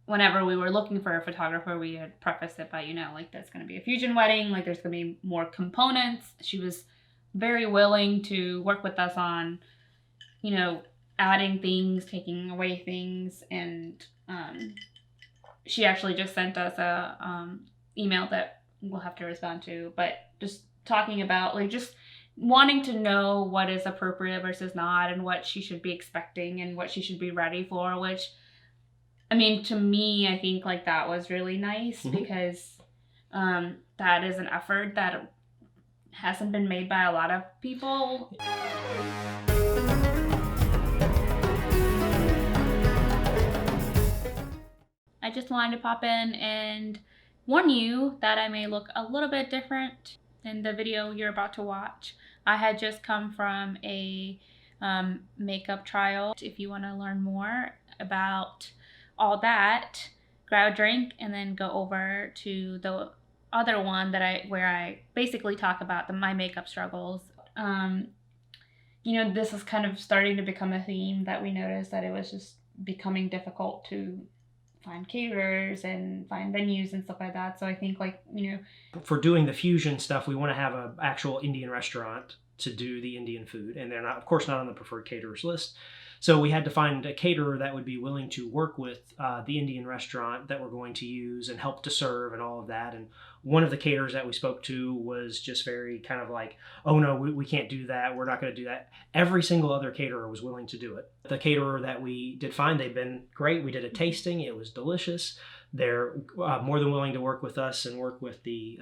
whenever we were looking for a photographer, we had prefaced it by, like, that's going to be a fusion wedding. Like, there's going to be more components. She was very willing to work with us on, adding things, taking away things. And she actually just sent us a email that we'll have to respond to. But just talking about, like, just wanting to know what is appropriate versus not, and what she should be expecting and what she should be ready for, which, I mean, to me, I think, like, that was really nice because that is an effort that hasn't been made by a lot of people. I just wanted to pop in and warn you that I may look a little bit different in the video you're about to watch. I had just come from a makeup trial. If you want to learn more about all that, grab a drink and then go over to the other one where I basically talk about my makeup struggles. This is kind of starting to become a theme that we noticed, that it was just becoming difficult to find caterers and find venues and stuff like that. So I think, like, for doing the fusion stuff, we want to have an actual Indian restaurant to do the Indian food, and they're not, of course, not on the preferred caterers list. So we had to find a caterer that would be willing to work with the Indian restaurant that we're going to use and help to serve and all of that. And one of the caterers that we spoke to was just very kind of like, oh no, we can't do that. We're not going to do that. Every single other caterer was willing to do it. The caterer that we did find, they've been great. We did a tasting. It was delicious. They're more than willing to work with us and work with the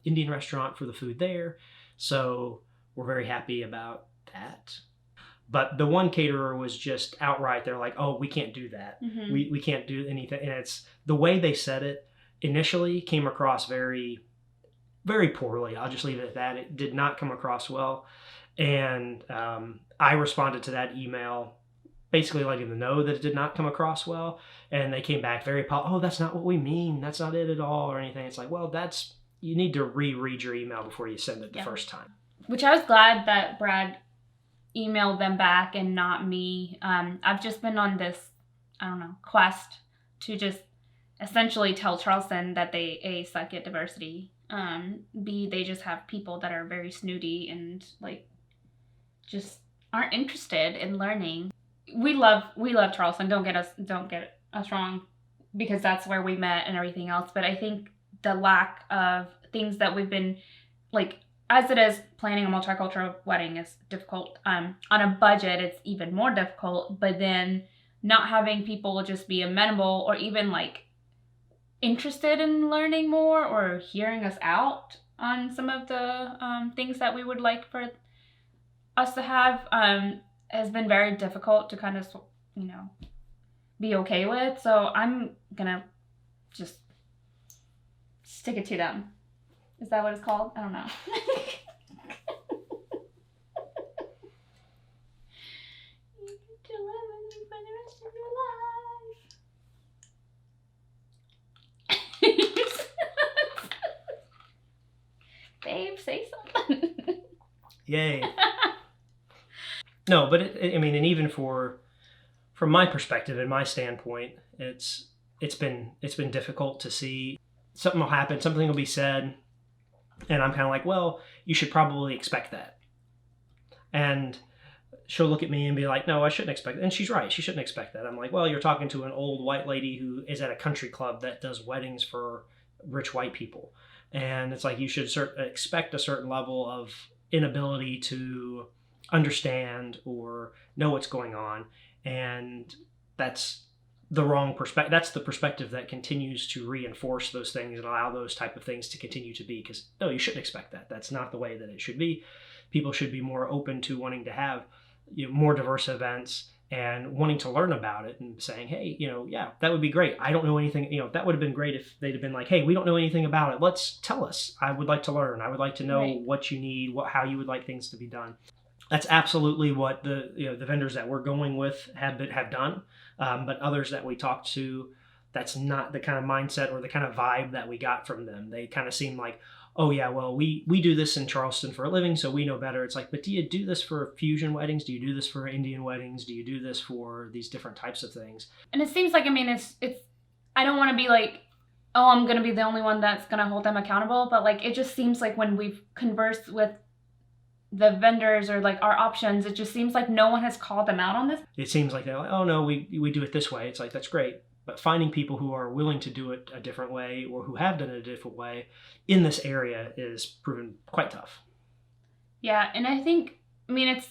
Indian restaurant for the food there. So we're very happy about that. But the one caterer was just outright, they're like, oh, we can't do that. We can't do anything. And it's the way they said it initially came across very, very poorly. I'll just leave it at that. It did not come across well. And I responded to that email basically letting them know that it did not come across well. And they came back very, oh, that's not what we mean. That's not it at all or anything. It's like, well, you need to reread your email before you send it the first time. Which I was glad that Brad emailed them back and not me. I've just been on this, quest to just essentially tell Charleston that they, A, suck at diversity, B, they just have people that are very snooty and, like, just aren't interested in learning. We love Charleston. Don't get us wrong, because that's where we met and everything else. But I think the lack of things that we've been, like, as it is, planning a multicultural wedding is difficult. On a budget, it's even more difficult. But then not having people just be amenable or even, like, interested in learning more or hearing us out on some of the things that we would like for us to have has been very difficult to kind of, be okay with. So I'm gonna just stick it to them. Is that what it's called? I don't know. You get to live with me for the rest of your life. Babe, say something. Yay. No, but and even from my perspective and my standpoint, it's been difficult to see. Something will happen, something will be said, and I'm kind of like, well, you should probably expect that. And she'll look at me and be like, no, I shouldn't expect that. And she's right, she shouldn't expect that. I'm like, well, you're talking to an old white lady who is at a country club that does weddings for rich white people. And it's like, you should expect a certain level of inability to understand or know what's going on. And that's the wrong perspective. That's the perspective that continues to reinforce those things and allow those type of things to continue to be, because no, you shouldn't expect that. That's not the way that it should be. People should be more open to wanting to have more diverse events and wanting to learn about it and saying, hey, yeah, that would be great. I don't know anything. That would have been great if they'd have been like, hey, we don't know anything about it. Tell us. I would like to learn. I would like to know what you need, how you would like things to be done. That's absolutely what the vendors that we're going with have done. But others that we talked to, that's not the kind of mindset or the kind of vibe that we got from them. They kind of seem like, oh yeah, well, we do this in Charleston for a living, so we know better. It's like, but do you do this for fusion weddings? Do you do this for Indian weddings? Do you do this for these different types of things? And it seems like, it's I don't want to be like, oh, I'm going to be the only one that's going to hold them accountable. But like, it just seems like when we've conversed with the vendors or like our options, it just seems like no one has called them out on this. It seems like they're like, oh no, we do it this way. It's like, that's great. But finding people who are willing to do it a different way or who have done it a different way in this area is proven quite tough. Yeah. And I think, I mean,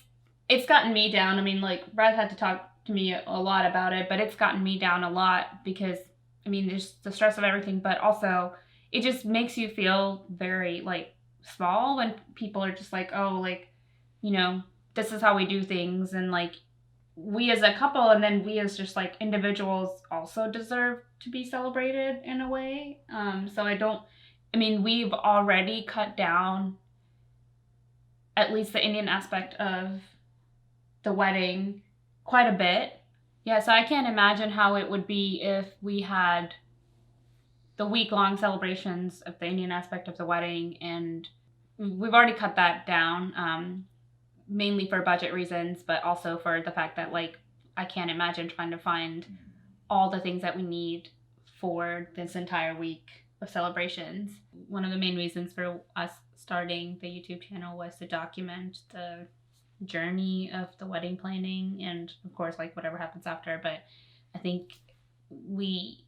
it's gotten me down. I mean, like Brad had to talk to me a lot about it, but it's gotten me down a lot because, I mean, there's the stress of everything, but also it just makes you feel very like small when people are just like, oh, like, you know, this is how we do things. And like we as a couple and then we as just like individuals also deserve to be celebrated in a way. So I mean, we've already cut down at least the Indian aspect of the wedding quite a bit. Yeah, so I can't imagine how it would be if we had the week-long celebrations of the Indian aspect of the wedding, and we've already cut that down, mainly for budget reasons, but also for the fact that, like, I can't imagine trying to find all the things that we need for this entire week of celebrations. One of the main reasons for us starting the YouTube channel was to document the journey of the wedding planning and of course like whatever happens after, but I think we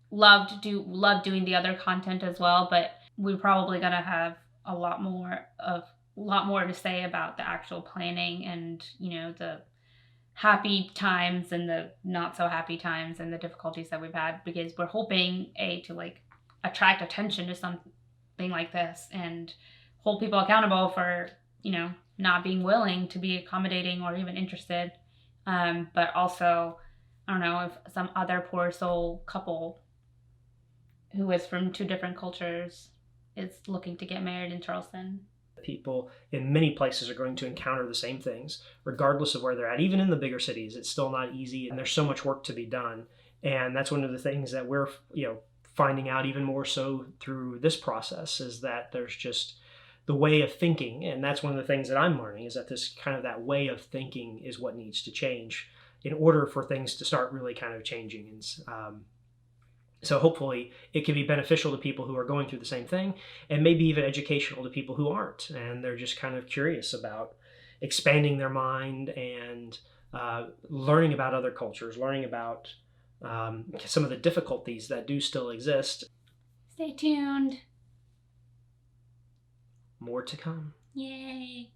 love doing the other content as well, but we're probably gonna have a lot more to say about the actual planning and, you know, the happy times and the not so happy times and the difficulties that we've had, because we're hoping to like attract attention to something like this and hold people accountable for, you know, not being willing to be accommodating or even interested. But also, I don't know, if some other poor soul couple who is from two different cultures is looking to get married in Charleston. People in many places are going to encounter the same things, regardless of where they're at. Even in the bigger cities, it's still not easy, and there's so much work to be done. And that's one of the things that we're, you know, finding out even more so through this process, is that there's just the way of thinking, and that's one of the things that I'm learning, is that this kind of that way of thinking is what needs to change in order for things to start really kind of changing. And so hopefully it can be beneficial to people who are going through the same thing, and maybe even educational to people who aren't, and they're just kind of curious about expanding their mind and learning about other cultures, learning about some of the difficulties that do still exist. Stay tuned. More to come. Yay.